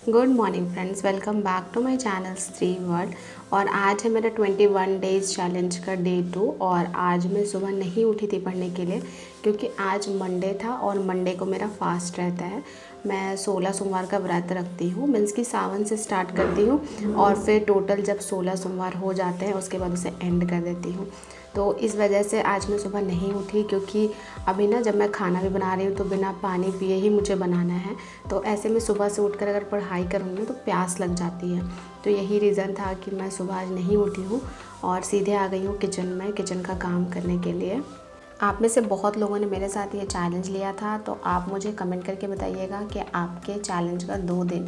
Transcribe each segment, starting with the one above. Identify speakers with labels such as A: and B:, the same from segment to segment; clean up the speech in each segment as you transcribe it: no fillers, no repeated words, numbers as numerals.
A: Good morning friends, welcome back to my channel Stree world. और आज है मेरा 21 डेज़ चैलेंज का डे 2। और आज मैं सुबह नहीं उठी थी पढ़ने के लिए क्योंकि आज मंडे था और मंडे को मेरा फास्ट रहता है। मैं 16 सोमवार का व्रत रखती हूँ, मीन्स कि सावन से स्टार्ट करती हूँ और फिर टोटल जब 16 सोमवार हो जाते हैं उसके बाद उसे एंड कर देती हूँ। तो इस वजह से आज मैं सुबह नहीं उठी क्योंकि अभी ना जब मैं खाना भी बना रही हूँ तो बिना पानी पिए ही मुझे बनाना है। तो ऐसे में सुबह से उठकर अगर पढ़ाई करूँगी तो प्यास लग जाती है। तो यही रीज़न था कि मैं सुबह आज नहीं उठी हूँ और सीधे आ गई हूँ किचन में, किचन का काम करने के लिए। आप में से बहुत लोगों ने मेरे साथ ये चैलेंज लिया था, तो आप मुझे कमेंट करके बताइएगा कि आपके चैलेंज का 2 दिन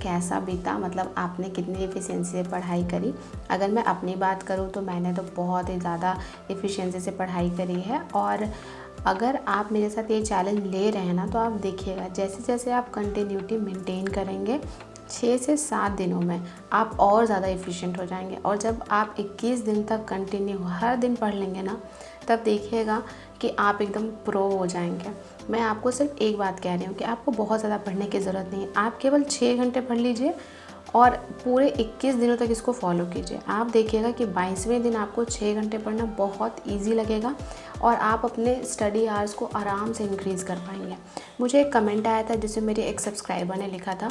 A: कैसा बीता, मतलब आपने कितनी एफिशिएंसी से पढ़ाई करी। अगर मैं अपनी बात करूँ तो मैंने तो बहुत ही ज़्यादा एफिशिएंसी से पढ़ाई करी है। और अगर आप मेरे साथ ये चैलेंज ले रहे हैं ना, तो आप देखिएगा जैसे जैसे आप कंटिन्यूटी मेंटेन करेंगे 6 से 7 दिनों में आप और ज़्यादा एफिशिएंट हो जाएंगे। और जब आप 21 दिन तक कंटिन्यू हर दिन पढ़ लेंगे ना, तब देखिएगा कि आप एकदम प्रो हो जाएंगे। मैं आपको सिर्फ एक बात कह रही हूँ कि आपको बहुत ज़्यादा पढ़ने की ज़रूरत नहीं है। आप केवल 6 घंटे पढ़ लीजिए और पूरे 21 दिनों तक इसको फॉलो कीजिए। आप देखिएगा कि 22वें दिन आपको 6 घंटे पढ़ना बहुत ईजी लगेगा और आप अपने स्टडी आवर्स को आराम से इंक्रीज़ कर पाएंगे। मुझे एक कमेंट आया था जिसमें मेरे एक सब्सक्राइबर ने लिखा था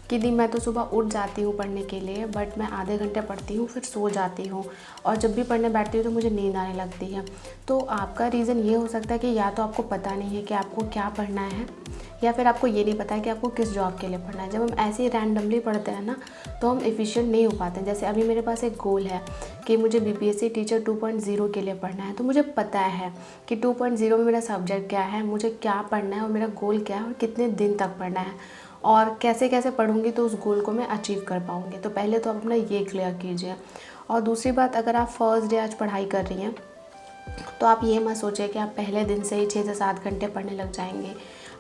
A: कि दी मैं तो सुबह उठ जाती हूँ पढ़ने के लिए, बट मैं आधे घंटे पढ़ती हूँ फिर सो जाती हूँ और जब भी पढ़ने बैठती हूँ तो मुझे नींद आने लगती है। तो आपका रीज़न ये हो सकता है कि या तो आपको पता नहीं है कि आपको क्या पढ़ना है, या फिर आपको ये नहीं पता है कि आपको किस जॉब के लिए पढ़ना है। जब हम ऐसे ही रैंडमली पढ़ते हैं ना, तो हम एफिशिएंट नहीं हो पाते। जैसे अभी मेरे पास एक गोल है कि मुझे बीपीएससी टीचर 2.0 के लिए पढ़ना है, तो मुझे पता है कि 2.0 में मेरा सब्जेक्ट क्या है, मुझे क्या पढ़ना है और मेरा गोल क्या है और कितने दिन तक पढ़ना है और कैसे कैसे पढ़ूंगी तो उस गोल को मैं अचीव कर पाऊंगी। तो पहले तो आप अपना ये क्लियर कीजिए। और दूसरी बात, अगर आप फर्स्ट डे आज पढ़ाई कर रही हैं तो आप ये मत सोचिए कि आप पहले दिन से ही 6 से 7 घंटे पढ़ने लग जाएंगे।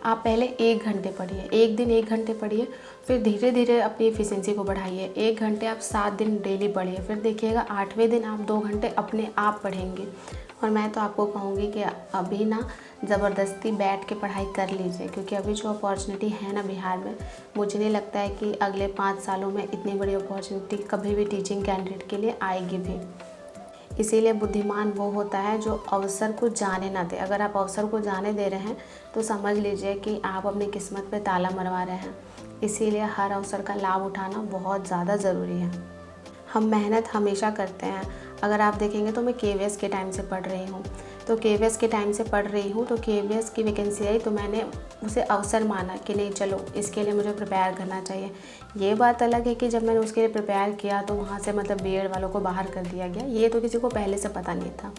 A: आप पहले 1 घंटे पढ़िए, एक दिन 1 घंटे पढ़िए, फिर धीरे धीरे अपनी एफिशिएंसी को बढ़ाइए। 1 घंटे आप 7 दिन डेली पढ़िए, फिर देखिएगा 8वें दिन आप 2 घंटे अपने आप पढ़ेंगे। और मैं तो आपको कहूँगी कि अभी ना ज़बरदस्ती बैठ के पढ़ाई कर लीजिए, क्योंकि अभी जो अपॉर्चुनिटी है ना बिहार में, मुझे नहीं लगता है कि अगले 5 सालों में इतनी बड़ी अपॉर्चुनिटी कभी भी टीचिंग कैंडिडेट के लिए आएगी भी। इसीलिए बुद्धिमान वो होता है जो अवसर को जाने ना दे। अगर आप अवसर को जाने दे रहे हैं तो समझ लीजिए कि आप अपनी किस्मत पे ताला मरवा रहे हैं। इसीलिए हर अवसर का लाभ उठाना बहुत ज़्यादा ज़रूरी है। हम मेहनत हमेशा करते हैं। अगर आप देखेंगे तो मैं केवीएस के टाइम से पढ़ रही हूँ, तो केवीएस के टाइम से पढ़ रही हूँ तो केवीएस की वैकेंसी आई तो मैंने उसे अवसर माना कि नहीं चलो इसके लिए मुझे प्रिपेयर करना चाहिए। ये बात अलग है कि जब मैंने उसके लिए प्रिपेयर किया तो वहाँ से मतलब बीएड वालों को बाहर कर दिया गया, ये तो किसी को पहले से पता नहीं था।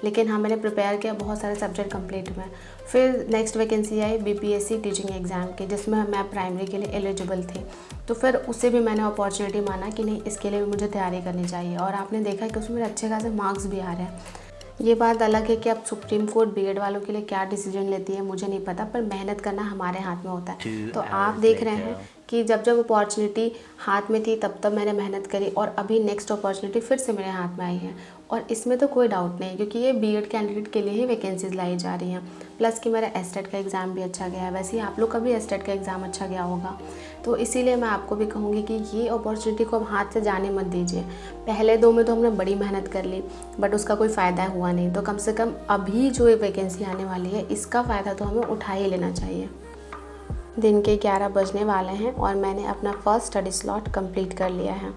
A: लेकिन हाँ, मैंने प्रिपेयर किया, बहुत सारे सब्जेक्ट कंप्लीट हुए। फिर नेक्स्ट वैकेंसी आई बीपीएससी टीचिंग एग्ज़ाम की, जिसमें मैं प्राइमरी के लिए एलिजिबल थी। तो फिर उससे भी मैंने अपॉर्चुनिटी माना कि नहीं इसके लिए भी मुझे तैयारी करनी चाहिए। और आपने देखा कि उसमें अच्छे खासे मार्क्स भी आ रहे हैं। ये बात अलग है कि अब सुप्रीम कोर्ट बीएड वालों के लिए क्या डिसीजन लेती है मुझे नहीं पता, पर मेहनत करना हमारे हाथ में होता है। तो आप देख रहे हैं कि जब जब अपॉर्चुनिटी हाथ में थी तब तब मैंने मेहनत करी और अभी नेक्स्ट अपॉर्चुनिटी फिर से मेरे हाथ में आई है। और इसमें तो कोई डाउट नहीं, क्योंकि ये बीएड कैंडिडेट के लिए ही वैकेंसीज लाई जा रही हैं। प्लस कि मेरा एस्टेट का एग्ज़ाम भी अच्छा गया है, वैसे ही आप लोग का भी एस्टेट का एग्ज़ाम अच्छा गया होगा। तो इसीलिए मैं आपको भी कहूँगी कि ये अपॉर्चुनिटी को अब हाथ से जाने मत दीजिए। पहले 2 में तो हमने बड़ी मेहनत कर ली बट उसका कोई फ़ायदा हुआ नहीं, तो कम से कम अभी जो ये वैकेंसी आने वाली है इसका फ़ायदा तो हमें उठा ही लेना चाहिए। दिन के 11 बजने वाले हैं और मैंने अपना फर्स्ट स्टडी स्लॉट कंप्लीट कर लिया है।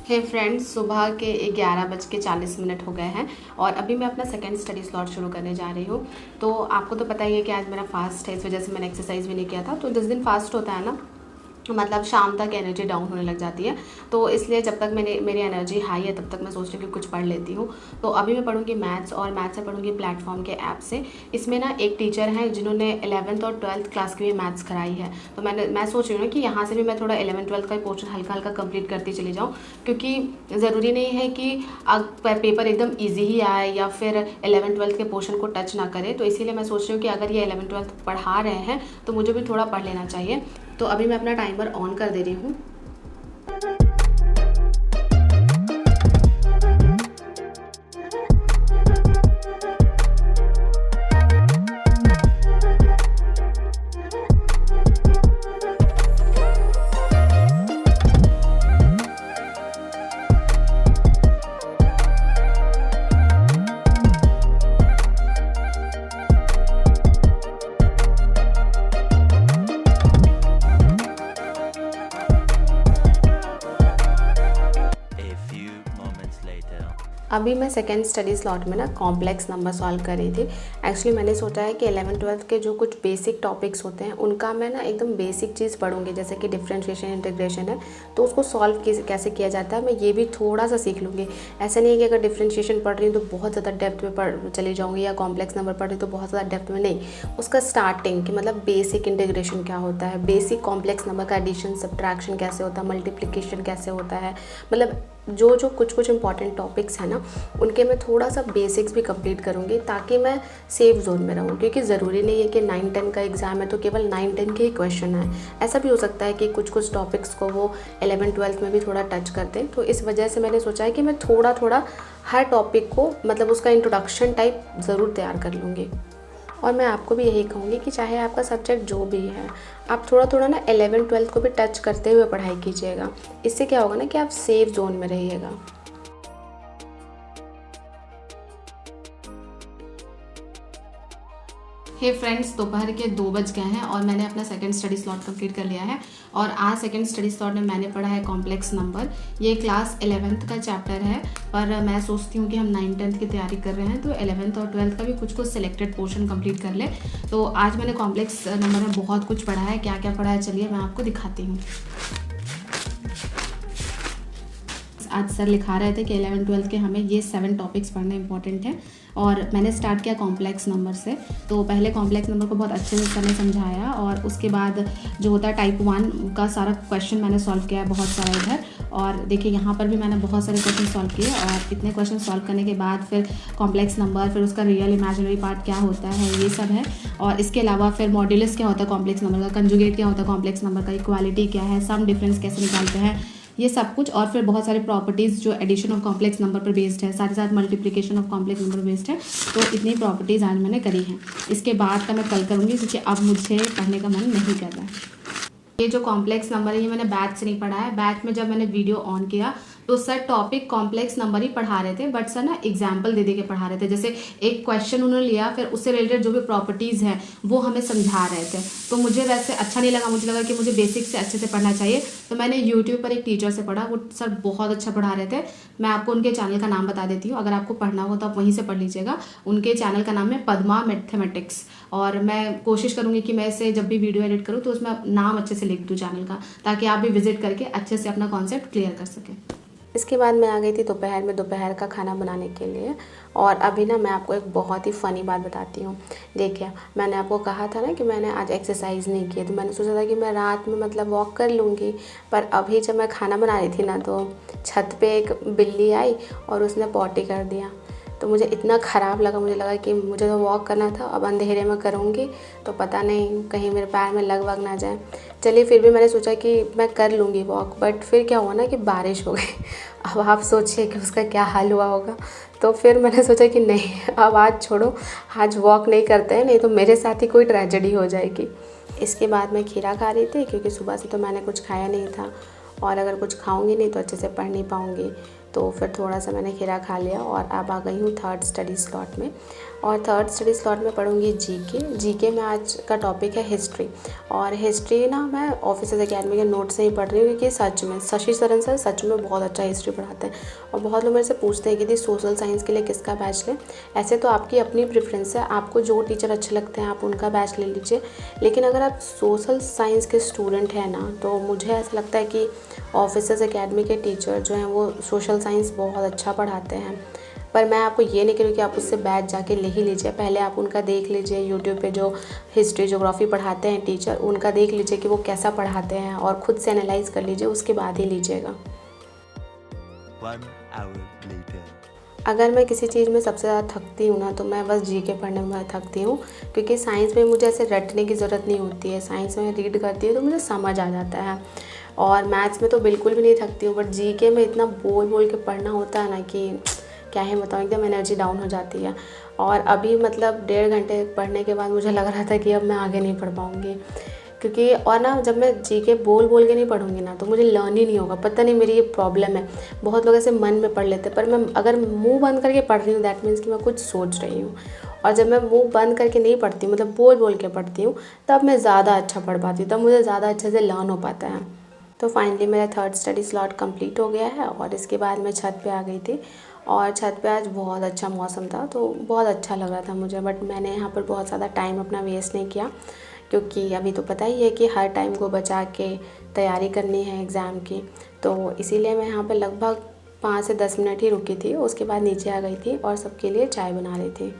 A: हे फ्रेंड्स, सुबह के 11:40 हो गए हैं और अभी मैं अपना सेकंड स्टडी स्लॉट शुरू करने जा रही हूँ। तो आपको तो पता ही है कि आज मेरा फास्ट है, इस वजह से मैंने एक्सरसाइज भी नहीं किया था। तो जिस दिन फास्ट होता है ना, मतलब शाम तक एनर्जी डाउन होने लग जाती है, तो इसलिए जब तक मेरी एनर्जी हाई है तब तक मैं सोच रही हूँ कि कुछ पढ़ लेती हूँ। तो अभी मैं पढ़ूँगी मैथ्स, और मैथ्स से पढ़ूँगी प्लेटफॉर्म के ऐप से। इसमें ना एक टीचर हैं जिन्होंने 11th और 12th क्लास की भी मैथ्स कराई है। तो मैं सोच रही हूँ कि यहाँ से भी मैं थोड़ा 11th-12th का पोर्शन हल्का हल्का कंप्लीट करती चली जाऊँ, क्योंकि ज़रूरी नहीं है कि पेपर एकदम ईजी ही आए या फिर 11th-12th के पोर्शन को टच ना करे। तो इसीलिए मैं सोच रही हूँ कि अगर ये 11th-12th पढ़ा रहे हैं तो मुझे भी थोड़ा पढ़ लेना चाहिए। तो अभी मैं अपना टाइमर ऑन कर दे रही हूँ। अभी मैं सेकेंड स्टडी स्लॉट में ना कॉम्प्लेक्स नंबर सॉल्व कर रही थी। एक्चुअली मैंने सोचा है कि 11th-12th के जो कुछ बेसिक टॉपिक्स होते हैं उनका मैं ना एकदम बेसिक चीज़ पढ़ूंगी, जैसे कि डिफरेंशिएशन इंटीग्रेशन है तो उसको सॉल्व कैसे किया जाता है मैं ये भी थोड़ा सा सीख लूँगी। ऐसा नहीं है कि अगर डिफरेंशिएशन पढ़ रही हूँ तो बहुत ज़्यादा डेप्थ में चली जाऊँगी, या कॉम्प्लेक्स नंबर पढ़ रही हूँ तो बहुत ज़्यादा डेप्थ में नहीं। उसका स्टार्टिंग कि मतलब बेसिक इंटीग्रेशन क्या होता है, बेसिक कॉम्प्लेक्स नंबर का एडिशन सब्ट्रैक्शन कैसे होता है, मल्टीप्लिकेशन कैसे होता है, मतलब जो कुछ इंपॉर्टेंट टॉपिक्स हैं ना उनके मैं थोड़ा सा बेसिक्स भी कंप्लीट करूँगी ताकि मैं सेफ जोन में रहूँ। क्योंकि ज़रूरी नहीं है कि 9-10 का एग्ज़ाम है तो केवल 9-10 के ही क्वेश्चन आए। ऐसा भी हो सकता है कि कुछ टॉपिक्स को वो 11th-12th में भी थोड़ा टच करते हैं। तो इस वजह से मैंने सोचा है कि मैं थोड़ा हर टॉपिक को मतलब उसका इंट्रोडक्शन टाइप ज़रूर तैयार कर लूँगी। और मैं आपको भी यही कहूँगी कि चाहे आपका सब्जेक्ट जो भी है, आप थोड़ा ना 11th-12th को भी टच करते हुए पढ़ाई कीजिएगा। इससे क्या होगा ना कि आप सेफ जोन में रहिएगा। हे फ्रेंड्स, दोपहर के 2 बज गए हैं और मैंने अपना सेकंड स्टडी स्लॉट कंप्लीट कर लिया है। और आज सेकंड स्टडी स्लॉट में मैंने पढ़ा है कॉम्प्लेक्स नंबर। ये क्लास 11th का चैप्टर है, पर मैं सोचती हूँ कि हम 9-10th की तैयारी कर रहे हैं तो 11th और 12th का भी कुछ सिलेक्टेड पोर्शन कंप्लीट कर ले। तो आज मैंने कॉम्प्लेक्स नंबर में बहुत कुछ पढ़ा है। क्या क्या पढ़ा है चलिए मैं आपको दिखाती हूँ। आज सर लिखा रहे थे कि 11th-12th के हमें ये 7 टॉपिक्स पढ़ना इंपॉर्टेंट है। और मैंने स्टार्ट किया कॉम्प्लेक्स नंबर से। तो पहले कॉम्प्लेक्स नंबर को बहुत अच्छे से सर ने समझाया और उसके बाद जो होता है टाइप 1 का सारा क्वेश्चन मैंने सॉल्व किया है बहुत सारा इधर। और देखिए यहाँ पर भी मैंने बहुत सारे क्वेश्चन सॉल्व किए और इतने क्वेश्चन सॉल्व करने के बाद फिर कॉम्प्लेक्स नंबर, फिर उसका रियल इमेजिनरी पार्ट क्या होता है ये सब है। और इसके अलावा फिर मॉड्यूलस क्या होता है कॉम्प्लेक्स नंबर का, कंजुगेट क्या होता है कॉम्प्लेक्स नंबर का, इक्वालिटी क्या है, सम डिफरेंस कैसे निकालते हैं, ये सब कुछ। और फिर बहुत सारे प्रॉपर्टीज़ जो एडिशन ऑफ कॉम्प्लेक्स नंबर पर बेस्ड है, साथ ही साथ multiplication of complex number based है। तो इतनी प्रॉपर्टीज़ आज मैंने करी हैं। इसके बाद का मैं कल करूँगी क्योंकि अब मुझे पढ़ने का मन नहीं कर रहा है। ये जो कॉम्प्लेक्स नंबर है ये मैंने बैच से नहीं पढ़ा है। बैच में जब मैंने वीडियो ऑन किया तो सर टॉपिक कॉम्प्लेक्स नंबर ही पढ़ा रहे थे, बट सर ना एग्जाम्पल दे के पढ़ा रहे थे। जैसे एक क्वेश्चन उन्होंने लिया, फिर उससे रिलेटेड जो भी प्रॉपर्टीज़ हैं वो हमें समझा रहे थे। तो मुझे वैसे अच्छा नहीं लगा, मुझे लगा कि मुझे बेसिक से अच्छे से पढ़ना चाहिए। तो मैंने यूट्यूब पर एक टीचर से पढ़ा, वो सर बहुत अच्छा पढ़ा रहे थे। मैं आपको उनके चैनल का नाम बता देती हूँ, अगर आपको पढ़ना हो तो आप वहीं से पढ़ लीजिएगा। उनके चैनल का नाम है पद्मा मैथमेटिक्स। और मैं कोशिश करूँगी कि मैं इसे जब भी वीडियो एडिट करूँ तो उसमें नाम अच्छे से लिख दूँ चैनल का, ताकि आप भी विजिट करके अच्छे से अपना कॉन्सेप्ट क्लियर कर सकें। इसके बाद मैं आ गई थी दोपहर का खाना बनाने के लिए। और अभी ना मैं आपको एक बहुत ही फ़नी बात बताती हूँ। देखिए, मैंने आपको कहा था ना कि मैंने आज एक्सरसाइज नहीं की, तो मैंने सोचा था कि मैं रात में मतलब वॉक कर लूँगी। पर अभी जब मैं खाना बना रही थी ना तो छत पे एक बिल्ली आई और उसने पॉटी कर दिया। तो मुझे इतना ख़राब लगा, मुझे लगा कि मुझे तो वॉक करना था, अब अंधेरे में करूँगी तो पता नहीं कहीं मेरे पैर में लग वग ना जाए। चलिए फिर भी मैंने सोचा कि मैं कर लूँगी वॉक, बट फिर क्या हुआ ना कि बारिश हो गई। अब आप सोचिए कि उसका क्या हाल हुआ होगा। तो फिर मैंने सोचा कि नहीं, अब आज छोड़ो, आज वॉक नहीं करते हैं, नहीं तो मेरे साथ ही कोई ट्रेजेडी हो जाएगी। इसके बाद मैं खीरा खा रही थी क्योंकि सुबह से तो मैंने कुछ खाया नहीं था, और अगर कुछ खाऊंगी नहीं तो अच्छे से पढ़ नहीं पाऊंगी। तो फिर थोड़ा सा मैंने खीरा खा लिया और अब आ गई हूँ थर्ड स्टडी स्लॉट में। और थर्ड स्टडी स्लॉट में पढ़ूंगी जीके में आज का टॉपिक है हिस्ट्री। और हिस्ट्री ना मैं ऑफिसर्स अकेडमी के नोट से ही पढ़ रही हूँ, क्योंकि सच में शशि सरन सर सच में बहुत अच्छा हिस्ट्री पढ़ाते हैं। और बहुत लोग मेरे से पूछते हैं कि दी सोशल साइंस के लिए किसका बैच लें। ऐसे तो आपकी अपनी प्रेफरेंस है, आपको जो टीचर अच्छे लगते हैं आप उनका बैच ले लीजिए। लेकिन अगर आप सोशल साइंस के स्टूडेंट हैं ना, तो मुझे ऐसा लगता है कि ऑफिसर्स अकेडमी के टीचर जो हैं वो सोशल साइंस बहुत अच्छा पढ़ाते हैं। पर मैं आपको ये नहीं कह रही कि आप उससे बैच जाके ले ही लीजिए, पहले आप उनका देख लीजिए। यूट्यूब पे जो हिस्ट्री ज्योग्राफी पढ़ाते हैं टीचर, उनका देख लीजिए कि वो कैसा पढ़ाते हैं और ख़ुद से एनालाइज कर लीजिए, उसके बाद ही लीजिएगा।
B: 1 hour later.
A: अगर मैं किसी चीज़ में सबसे ज़्यादा थकती हूँ ना तो मैं बस जीके पढ़ने में थकती हूँ, क्योंकि साइंस में मुझे ऐसे रटने की ज़रूरत नहीं होती है। साइंस में रीड करती है तो मुझे समझ आ जाता है। और मैथ्स में तो बिल्कुल भी नहीं थकती हूँ, बट जीके में इतना बोल के पढ़ना होता है ना कि क्या ही बताऊँ, एकदम एनर्जी डाउन हो जाती है। और अभी मतलब 1.5 घंटे पढ़ने के बाद मुझे लग रहा था कि अब मैं आगे नहीं पढ़ पाऊँगी, क्योंकि और ना जब मैं जीके बोल के नहीं पढ़ूँगी ना तो मुझे लर्न ही नहीं होगा। पता नहीं मेरी ये प्रॉब्लम है। बहुत लोग ऐसे मन में पढ़ लेते हैं, पर मैं अगर मुंह बंद करके पढ़ रही हूँ दैट मीन्स कि मैं कुछ सोच रही हूँ। और जब मैं मुंह बंद करके नहीं पढ़ती हूँ, मतलब बोल के पढ़ती हूँ, तब मैं ज़्यादा अच्छा पढ़ पाती हूँ, तब मुझे ज़्यादा अच्छे से लर्न हो पाता है। तो फाइनली मेरा थर्ड स्टडी स्लॉट कंप्लीट हो गया है और इसके बाद मैं छत पे आ गई थी। और छत पे आज बहुत अच्छा मौसम था तो बहुत अच्छा लग रहा था मुझे। बट मैंने यहाँ पर बहुत ज़्यादा टाइम अपना वेस्ट नहीं किया, क्योंकि अभी तो पता ही है कि हर टाइम को बचा के तैयारी करनी है एग्ज़ाम की। तो इसीलिए मैं यहाँ पर लगभग 5 से 10 मिनट ही रुकी थी, उसके बाद नीचे आ गई थी और सबके लिए चाय बना रही थी।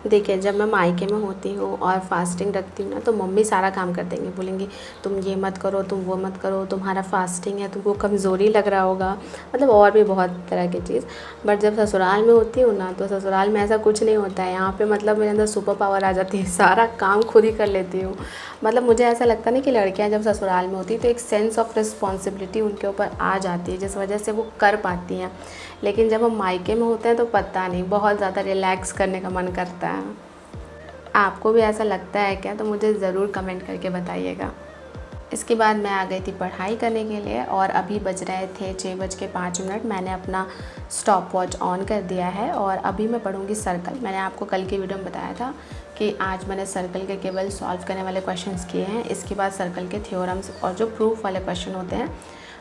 A: देखिए, जब मैं मायके में होती हूँ और फास्टिंग रखती हूँ ना, तो मम्मी सारा काम कर देंगे, बोलेंगी तुम ये मत करो, तुम वो मत करो, तुम्हारा फास्टिंग है, तुमको कमज़ोरी लग रहा होगा, मतलब और भी बहुत तरह की चीज़। बट जब ससुराल में होती हूँ ना, तो ससुराल में ऐसा कुछ नहीं होता है। यहाँ पे मतलब मेरे अंदर सुपर पावर आ जाती है, सारा काम खुद ही कर लेती हूँ। मतलब मुझे ऐसा लगता नहीं कि लड़कियाँ जब ससुराल में होती तो एक सेंस ऑफ रिस्पॉन्सिबिलिटी उनके ऊपर आ जाती है, जिस वजह से वो कर पाती हैं। लेकिन जब हम मायके में होते हैं तो पता नहीं, बहुत ज़्यादा रिलैक्स करने का मन करता है। आपको भी ऐसा लगता है क्या? तो मुझे ज़रूर कमेंट करके बताइएगा। इसके बाद मैं आ गई थी पढ़ाई करने के लिए और अभी बज रहे थे 6:05। मैंने अपना स्टॉप वॉच ऑन कर दिया है और अभी मैं पढ़ूंगी सर्कल। मैंने आपको कल की वीडियो में बताया था कि आज मैंने सर्कल के केवल सॉल्व करने वाले क्वेश्चंस किए हैं। इसके बाद सर्कल के थ्योरम्स और जो प्रूफ वाले क्वेश्चन होते हैं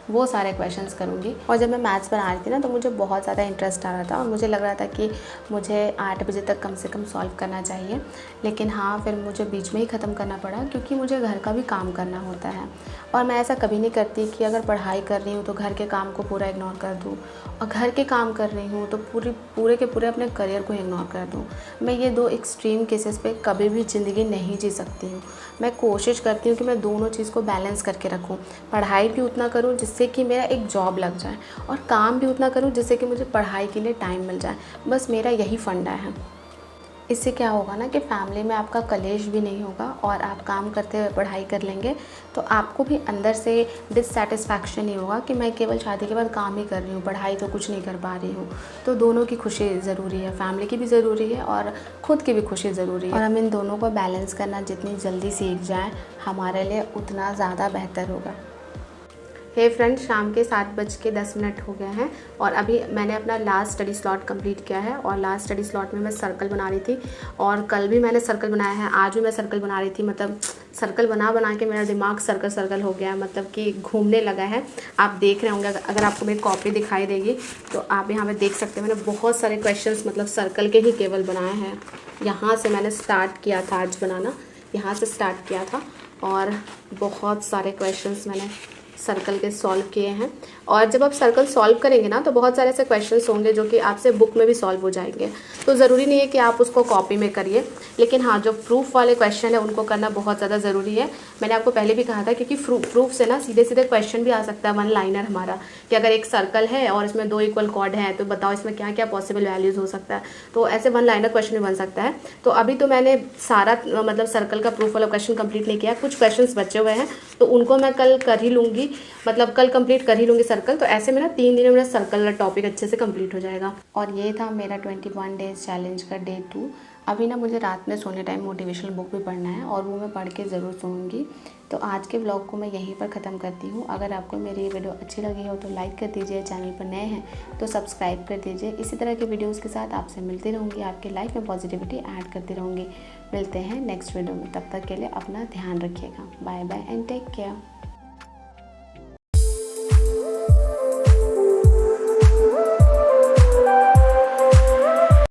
A: वो सारे क्वेश्चंस करूँगी। और जब मैं मैथ्स बना रही थी ना, तो मुझे बहुत ज़्यादा इंटरेस्ट आ रहा था और मुझे लग रहा था कि मुझे 8 बजे तक कम से कम सॉल्व करना चाहिए। लेकिन हाँ, फिर मुझे बीच में ही ख़त्म करना पड़ा, क्योंकि मुझे घर का भी काम करना होता है। और मैं ऐसा कभी नहीं करती कि अगर पढ़ाई कर रही हूँ तो घर के काम को पूरा इग्नोर कर दूँ, और घर के काम कर रही हूँ तो पूरे के पूरे अपने करियर को इग्नोर कर दूँ। मैं ये 2 एक्सट्रीम केसेस पे कभी भी ज़िंदगी नहीं जी सकती हूँ। मैं कोशिश करती हूँ कि मैं दोनों चीज़ को बैलेंस करके रखूँ। पढ़ाई भी उतना करूँ जिससे कि मेरा एक जॉब लग जाए, और काम भी उतना करूँ जिससे कि मुझे पढ़ाई के लिए टाइम मिल जाए। बस मेरा यही फंडा है। इससे क्या होगा ना कि फैमिली में आपका कलेश भी नहीं होगा और आप काम करते हुए पढ़ाई कर लेंगे, तो आपको भी अंदर से डिससेटिस्फैक्शन नहीं होगा कि मैं केवल शादी के बाद काम ही कर रही हूँ, पढ़ाई तो कुछ नहीं कर पा रही हूँ। तो दोनों की खुशी ज़रूरी है, फैमिली की भी ज़रूरी है और ख़ुद की भी खुशी ज़रूरी है। और हम इन दोनों को बैलेंस करना जितनी जल्दी सीख जाएँ, हमारे लिए उतना ज़्यादा बेहतर होगा। हे फ्रेंड्स, शाम के 7:10 हो गए हैं और अभी मैंने अपना लास्ट स्टडी स्लॉट कंप्लीट किया है। और लास्ट स्टडी स्लॉट में मैं सर्कल बना रही थी, और कल भी मैंने सर्कल बनाया है, आज भी मैं सर्कल बना रही थी। मतलब सर्कल बना के मेरा दिमाग सर्कल हो गया है, मतलब कि घूमने लगा है। आप देख रहे होंगे, अगर आपको मेरी कॉपी दिखाई देगी तो आप यहाँ पर देख सकते हैं। मैंने बहुत सारे क्वेश्चन मतलब सर्कल के ही केवल बनाए हैं। यहाँ से मैंने स्टार्ट किया था आज बनाना, यहाँ से स्टार्ट किया था, और बहुत सारे क्वेश्चंस मैंने सर्कल के सॉल्व किए हैं। और जब आप सर्कल सॉल्व करेंगे ना, तो बहुत सारे ऐसे क्वेश्चंस होंगे जो कि आपसे बुक में भी सॉल्व हो जाएंगे। तो ज़रूरी नहीं है कि आप उसको कॉपी में करिए, लेकिन हाँ, जो प्रूफ वाले क्वेश्चन है उनको करना बहुत ज़्यादा ज़रूरी है। मैंने आपको पहले भी कहा था, क्योंकि प्रूफ से ना सीधे सीधे क्वेश्चन भी आ सकता है, 1 लाइनर हमारा, कि अगर एक सर्कल है और इसमें 2 इक्वल कॉर्ड हैं, तो बताओ इसमें क्या क्या पॉसिबल वैल्यूज़ हो सकता है। तो ऐसे 1 लाइनर क्वेश्चन भी बन सकता है। तो अभी तो मैंने सारा मतलब सर्कल का प्रूफ वाला क्वेश्चन कंप्लीट नहीं किया, कुछ क्वेश्चंस बचे हुए हैं, तो उनको मैं कल कर ही लूँगी, मतलब कल कंप्लीट कर ही लूँगी सर्कल। तो ऐसे में ना 3 दिन में मेरा सर्कल का टॉपिक अच्छे से कंप्लीट हो जाएगा। और ये था मेरा 21 डेज़ चैलेंज का डे 2। अभी ना मुझे रात में सोने टाइम मोटिवेशनल बुक भी पढ़ना है, और वो मैं पढ़ के ज़रूर सोऊंगी। तो आज के व्लॉग को मैं यहीं पर ख़त्म करती हूँ। अगर आपको मेरी वीडियो अच्छी लगी हो तो लाइक कर दीजिए, चैनल पर नए हैं तो सब्सक्राइब कर दीजिए। इसी तरह के वीडियोज़ के साथ आपसे मिलती रहूँगी, आपकी लाइफ में पॉजिटिविटी ऐड करती रहूँगी। मिलते हैं नेक्स्ट वीडियो में, तब तक के लिए अपना ध्यान रखिएगा। Bye bye and take care.